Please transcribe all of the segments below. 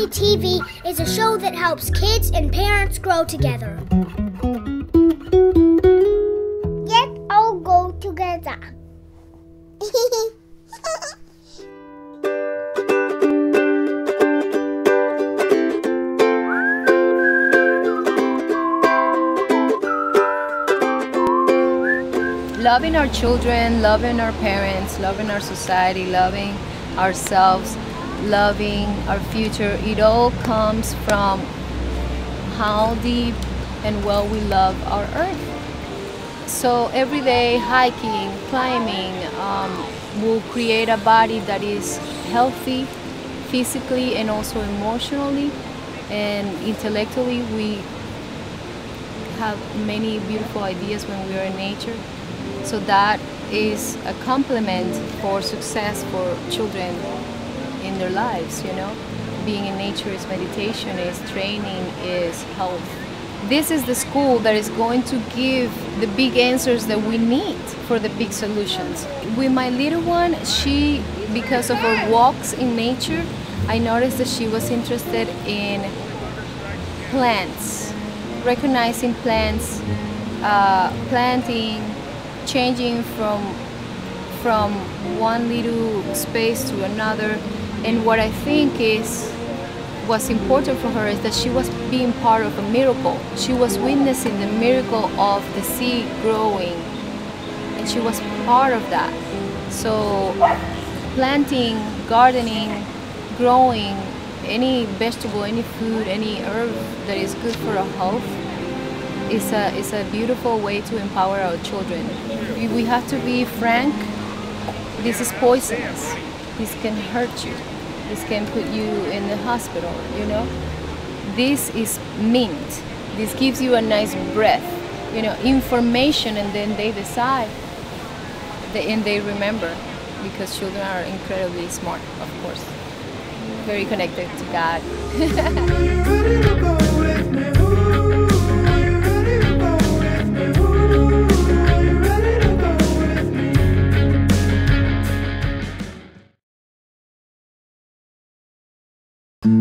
Family TV is a show that helps kids and parents grow together. Let's all go together. Loving our children, loving our parents, loving our society, loving ourselves, loving our future, it all comes from how deep and well we love our earth. So every day hiking, climbing will create a body that is healthy physically and also emotionally and intellectually. We have many beautiful ideas when we are in nature. So that is a complement for success for children in their lives, you know. Being in nature is meditation, is training, is health. This is the school that is going to give the big answers that we need for the big solutions. With my little one, she, because of her walks in nature, I noticed that she was interested in plants, recognizing plants, planting, changing from one little space to another. And what I think was important for her is that she was being part of a miracle. She was witnessing the miracle of the seed growing, and she was part of that. So planting, gardening, growing any vegetable, any food, any herb that is good for our health is a beautiful way to empower our children. We have to be frank. This is poisonous. This can hurt you. This can put you in the hospital, you know. This is mint. This gives you a nice breath, you know, information, and then they decide and they remember, because children are incredibly smart, of course. Very connected to God.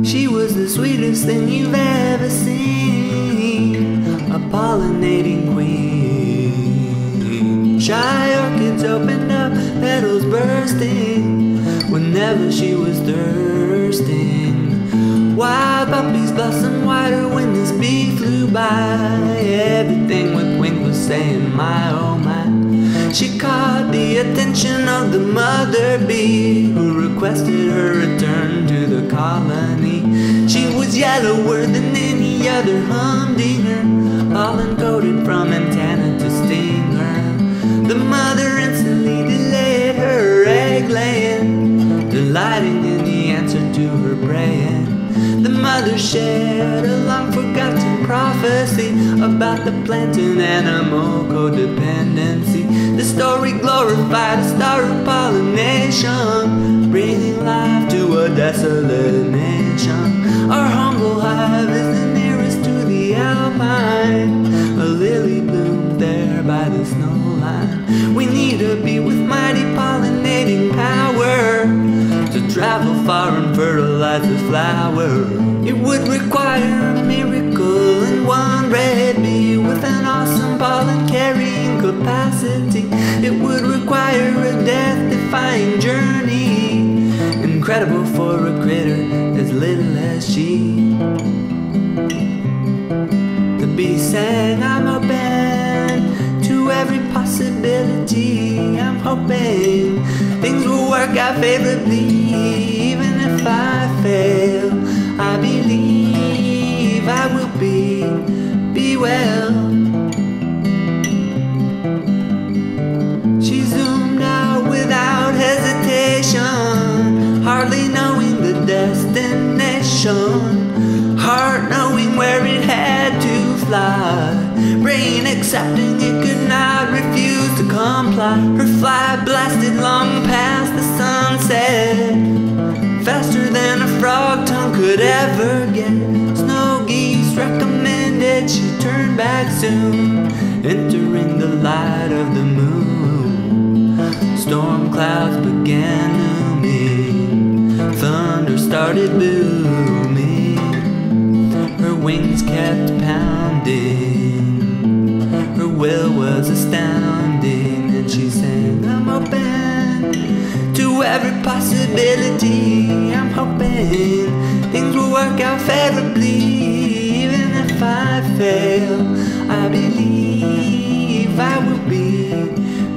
She was the sweetest thing you've ever seen, a pollinating queen. Shy orchids opened up, petals bursting whenever she was thirsting. Wild poppies blossomed wider when this bee flew by. Everything with wings was saying my oh my. She caught the attention of the mother bee, who requested her return to the colony. She was yellower than any other humdinger, pollen coated from antenna to stinger. The mother instantly delayed her egg laying, delighting in the answer to her praying. The mother shared a long forgotten prophecy about the plant and animal codependency. The story glorified a star of pollination, breathing life to a desolate nation. Our humble hive is the nearest to the alpine, a lily bloomed there by the snow line. We need a bee with mighty pollinating power to travel far and fertilize the flower. It would require a miracle and one red bee with an awesome pollen carrying capacity. It would require a death-defying journey, incredible for a critter as little as she. The bee sang, I'm open to every possibility. I'm hoping things will work out favorably, even if I fail. I believe I will be well. She zoomed out without hesitation, hardly knowing the destination, heart knowing where it had to fly, brain accepting it could not refuse to comply. Her flight blasted long past the sunset, faster than a frog tongue could ever get. Snow geese recommended she turn back soon, entering the light of the moon. Storm clouds began looming, thunder started booming. wings kept pounding. Her will was astounding, and she sang, I'm open to every possibility. I'm hoping things will work out favorably. Even if I fail, I believe I will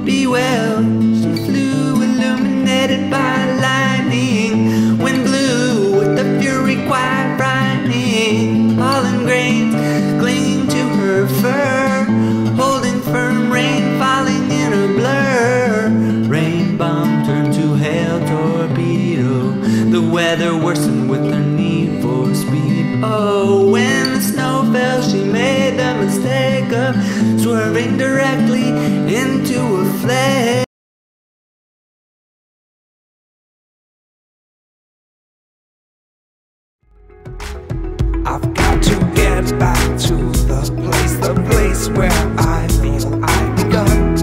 be well. She flew illuminated by lightning, wind blew with the fury quite frightening. Pollen grains clinging to her fur, holding firm, rain falling in a blur. Rain bomb turned to hail torpedo. The weather worsened with her need for speed. Oh, when the snow fell, she made the mistake of swerving directly into a flare. I've got to get back to the place where I feel I begun.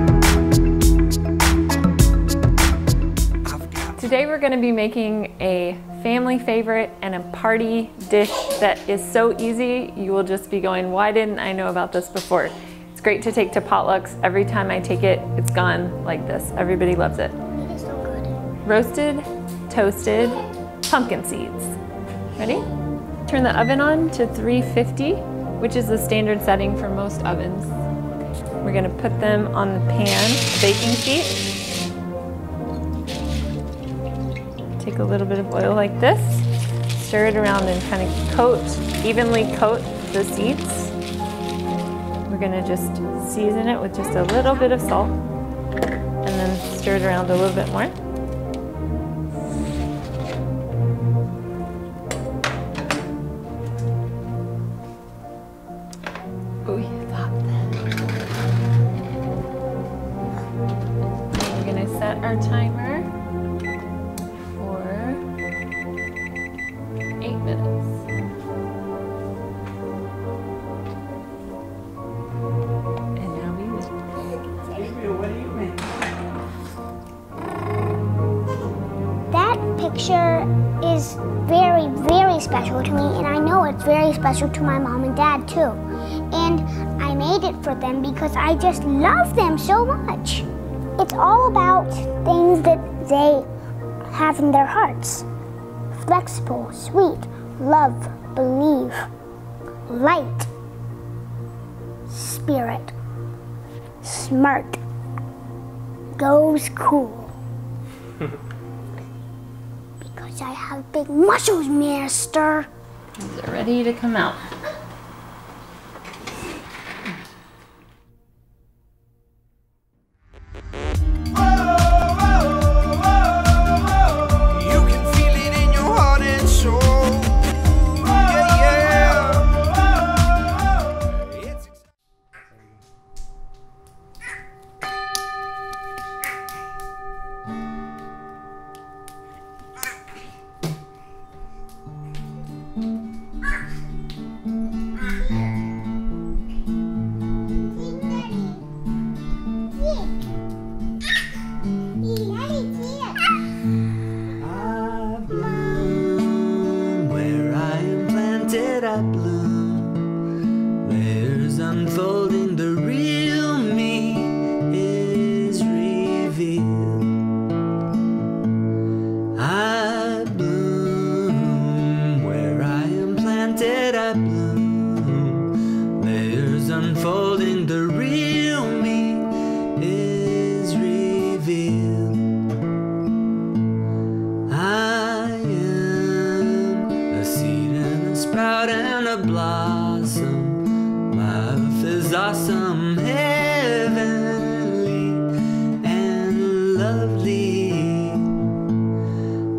Today we're going to be making a family favorite and a party dish that is so easy you will just be going, why didn't I know about this before? It's great to take to potlucks. Every time I take it, it's gone like this. Everybody loves it. It is so good. Roasted, toasted pumpkin seeds. Ready? Turn the oven on to 350, which is the standard setting for most ovens. We're going to put them on the pan, a baking sheet. Take a little bit of oil like this, stir it around and kind of evenly coat the seeds. We're going to just season it with just a little bit of salt and then stir it around a little bit more. Ooh, it's hot. We're going to set our timer for 8 minutes. And now we will. What do you mean? That picture is very, very special to me, and I know it's very special to my mom and dad too. And I made it for them because I just love them so much. It's all about things that they have in their hearts. Flexible, sweet, love, believe, light, spirit, smart, goes cool. Because I have big muscles, mister. They're ready to come out. You can feel it in your heart and soul. Yeah, yeah. It's I bloom where I am planted, I bloom. Layers unfolding, the real me is revealed. I bloom where I am planted, I bloom. Layers unfolding, the real me is revealed. I am a seed and a sprout and a blossom. Life is awesome, heavenly and lovely.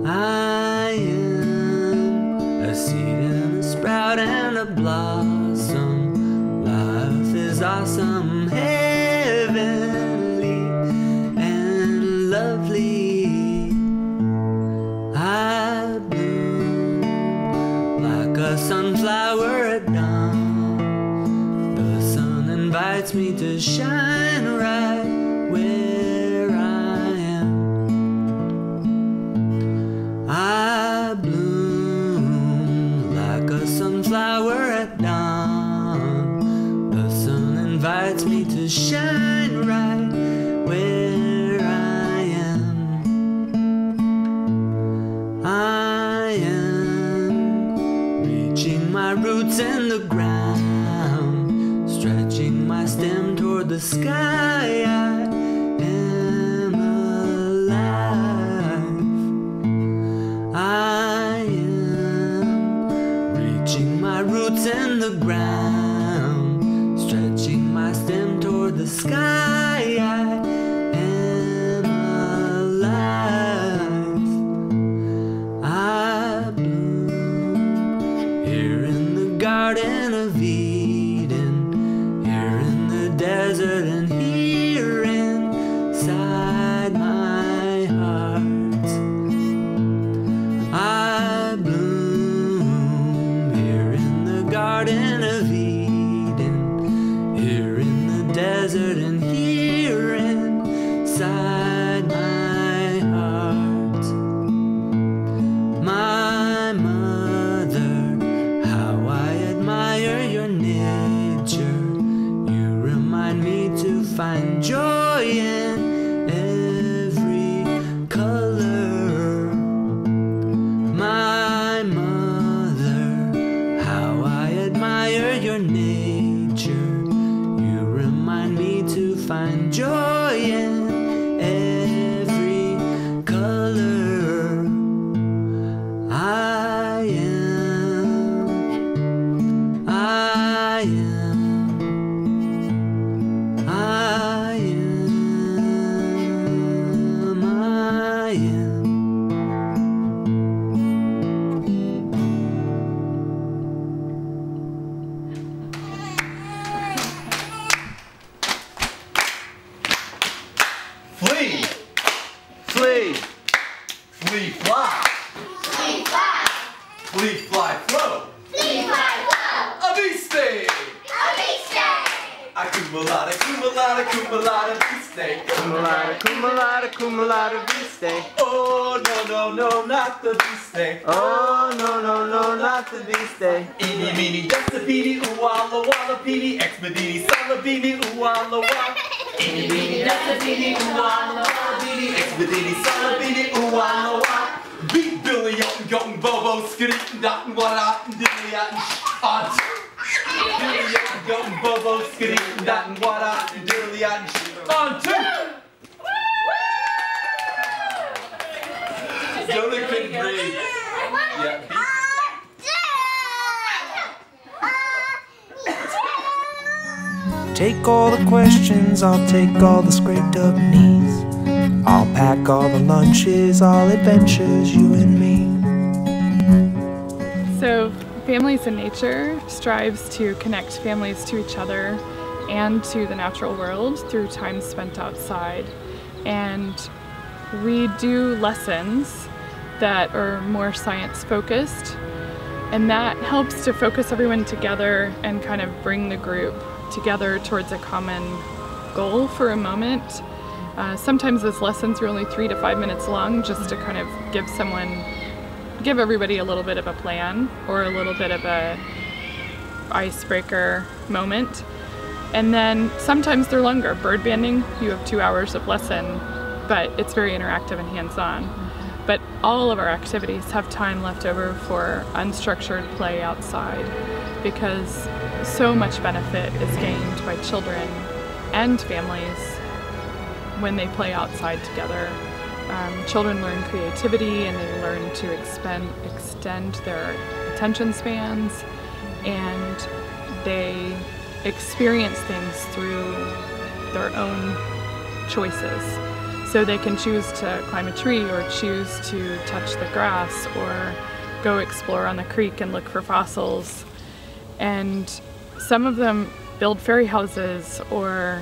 I am a seed and a sprout and a blossom. Life is awesome, heavenly and lovely. I bloom like a sunflower at dawn. The sun invites me to shine right where I am. I bloom like a sunflower at dawn. to shine right where I am. I am reaching my roots in the ground, stretching my stem toward the sky. I am alive. I am reaching my roots in the ground, stretching my stem toward the sky. I am alive. I bloom here in the Garden of Eden, here in the desert, and here inside my heart. I bloom here in the Garden of Eden, here in the desert, and here inside my heart. My mother, how I admire your nature. You remind me to find joy in every color. My mother, how I admire your nature. You remind me to find joy in every color. I am, I am, I am, I am. Flee, flee, flee, fly. Flee, fly. Flee, fly, flow. Flee, fly, flow. A bee stay. A bee stay. Accumulata, accumulata, accumulata, bee stay. Kummalada, kummalada, kummalada, bee stay. Oh, no, no, no, not the bee stay. Oh, no, no, no, not the bee stay. Eeny, meeny, dusta, beanie, ooh, walla, walla, beanie, expedini, sala, beanie, ooh, walla, walla. Eeny, meeny, dusta, beanie, ooh, walla, walla, beanie, expedini, sala, beanie, ooh, walla, walla. Beat Billy out and gotten bobo, skitty, dot and what out and dilly out and on. Billy out and gotten bobo, skitty, dot and what out and dilly out and on two. Jonah couldn't breathe. Yeah. Take all the questions, I'll take all the scraped up knees. I'll pack all the lunches, all adventures, you and me. So, Families in Nature strives to connect families to each other and to the natural world through time spent outside. And we do lessons that are more science focused, and that helps to focus everyone together and kind of bring the group together towards a common goal for a moment. Sometimes those lessons are only 3 to 5 minutes long, just to kind of give everybody a little bit of a plan or a little bit of a icebreaker moment. And then sometimes they're longer. Bird banding, you have 2 hours of lesson, but it's very interactive and hands-on. But all of our activities have time left over for unstructured play outside, because so much benefit is gained by children and families when they play outside together. Children learn creativity, and they learn to extend their attention spans, and they experience things through their own choices. So they can choose to climb a tree, or choose to touch the grass, or go explore on the creek and look for fossils. And some of them build fairy houses, or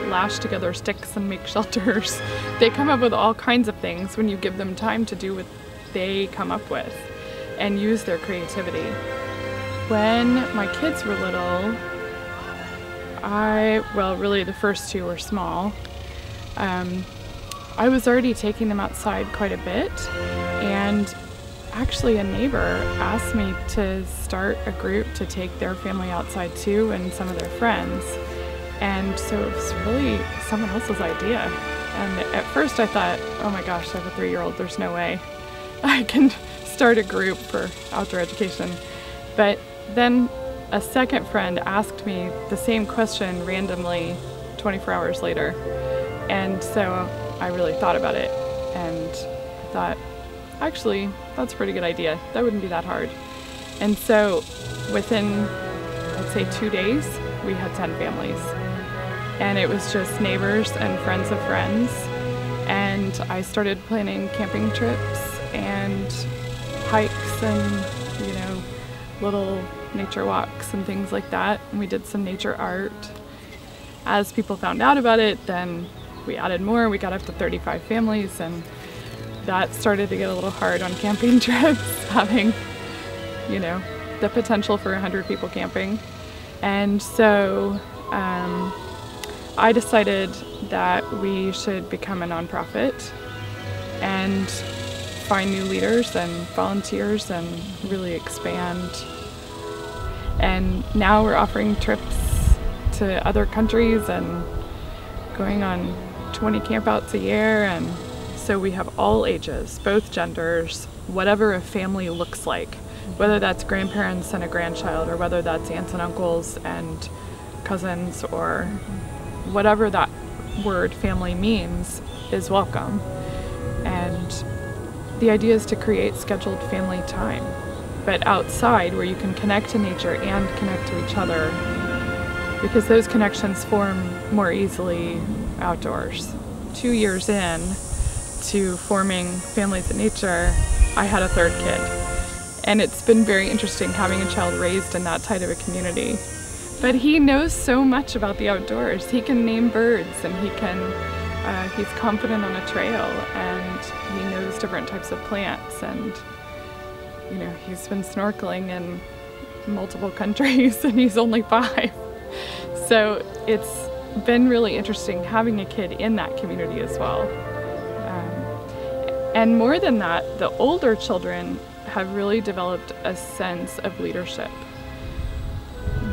lash together sticks and make shelters. They come up with all kinds of things when you give them time to do what they come up with and use their creativity. When my kids were little, really the first 2 were small, I was already taking them outside quite a bit, and actually a neighbor asked me to start a group to take their family outside too, and some of their friends. And so it was really someone else's idea. And at first I thought, oh my gosh, I have a 3-year-old, there's no way I can start a group for outdoor education. But then a second friend asked me the same question randomly 24 hours later. And so I really thought about it and thought, actually, that's a pretty good idea. That wouldn't be that hard. And so within, I'd say 2 days, we had 10 families. And it was just neighbors and friends of friends. And I started planning camping trips and hikes and, little nature walks and things like that. And we did some nature art. As people found out about it, then we added more. We got up to 35 families, and that started to get a little hard on camping trips, having, the potential for 100 people camping. And so I decided that we should become a nonprofit and find new leaders and volunteers and really expand. And now we're offering trips to other countries and going on 20 campouts a year. And so we have all ages, both genders, whatever a family looks like, whether that's grandparents and a grandchild, or whether that's aunts and uncles and cousins, or whatever that word family means is welcome. And the idea is to create scheduled family time, but outside where you can connect to nature and connect to each other, because those connections form more easily outdoors. 2 years in to forming families in nature, I had a third kid. And it's been very interesting having a child raised in that type of a community. But he knows so much about the outdoors. He can name birds, and he's confident on a trail, and he knows different types of plants, and he's been snorkeling in multiple countries, and he's only 5. So it's been really interesting having a kid in that community as well. And more than that, the older children have really developed a sense of leadership.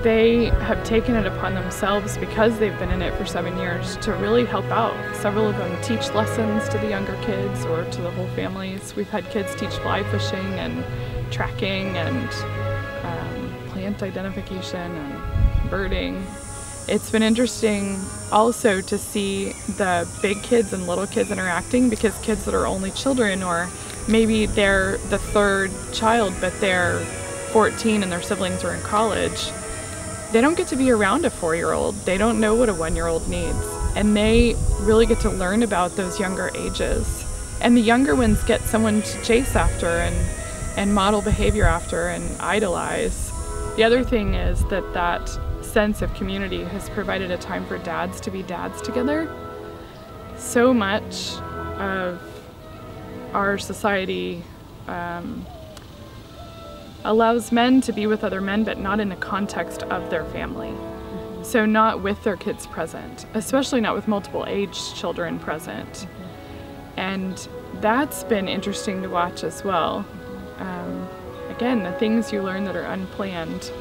They have taken it upon themselves, because they've been in it for 7 years, to really help out. Several of them teach lessons to the younger kids or to the whole families. We've had kids teach fly fishing and tracking and plant identification and birding. It's been interesting also to see the big kids and little kids interacting, because kids that are only children, or maybe they're the third child but they're 14 and their siblings are in college, they don't get to be around a 4-year-old. They don't know what a 1-year-old needs. And they really get to learn about those younger ages. And the younger ones get someone to chase after and model behavior after and idolize. The other thing is that sense of community has provided a time for dads to be dads together. So much of our society allows men to be with other men, but not in the context of their family. So not with their kids present, especially not with multiple age children present. And that's been interesting to watch as well. Again, the things you learn that are unplanned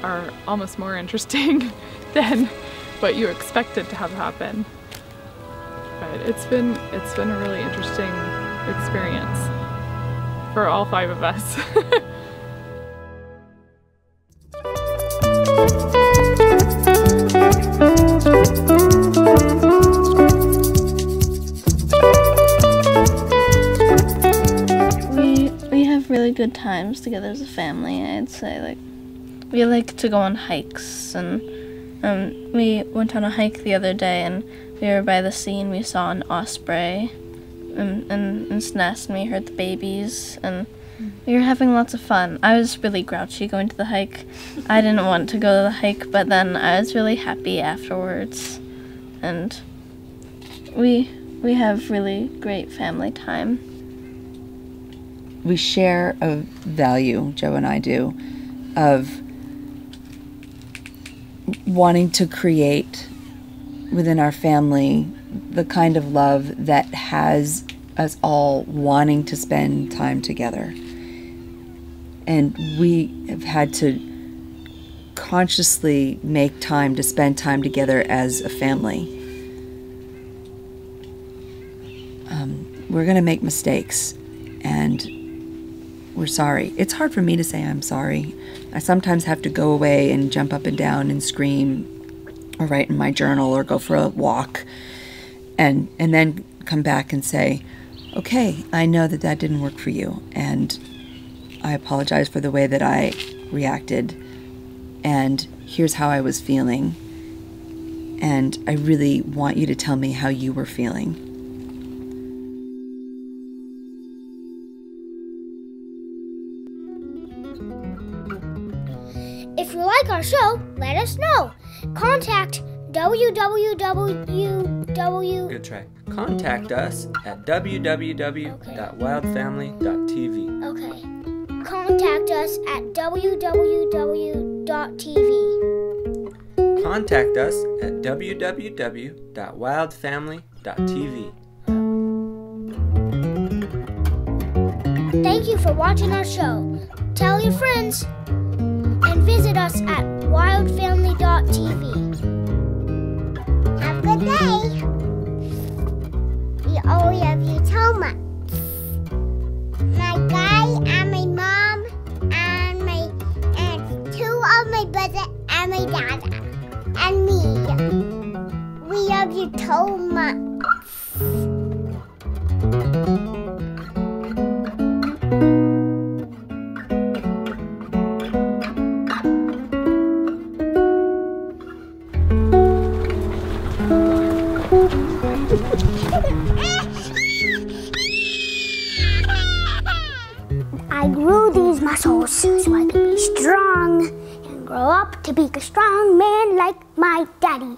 are almost more interesting than what you expected to have happen. But it's been a really interesting experience for all 5 of us. We have really good times together as a family. I'd say, we like to go on hikes, and we went on a hike the other day, and we were by the sea, and we saw an osprey in its nest, and we heard the babies, and we were having lots of fun. I was really grouchy going to the hike. I didn't want to go to the hike, but then I was really happy afterwards, and we have really great family time. We share a value, Joe and I do, of wanting to create within our family the kind of love that has us all wanting to spend time together. And we have had to consciously make time to spend time together as a family. We're going to make mistakes, and we're sorry. It's hard for me to say I'm sorry. I sometimes have to go away and jump up and down and scream, or write in my journal, or go for a walk, and then come back and say, okay, I know that that didn't work for you, and I apologize for the way that I reacted, and here's how I was feeling, and I really want you to tell me how you were feeling. If you like our show, let us know. Contact www. Good try. Contact us at www.wildfamily.tv. Okay. Contact us at www.tv. Contact us at www.wildfamily.tv. Thank you for watching our show. Tell your friends and visit us at wildfamily.tv. Have a good day. We all love you so much. My guy and my mom and two of my brother and my dad and me. We love you so much. I grew these muscles so I could be strong and grow up to be a strong man like my daddy.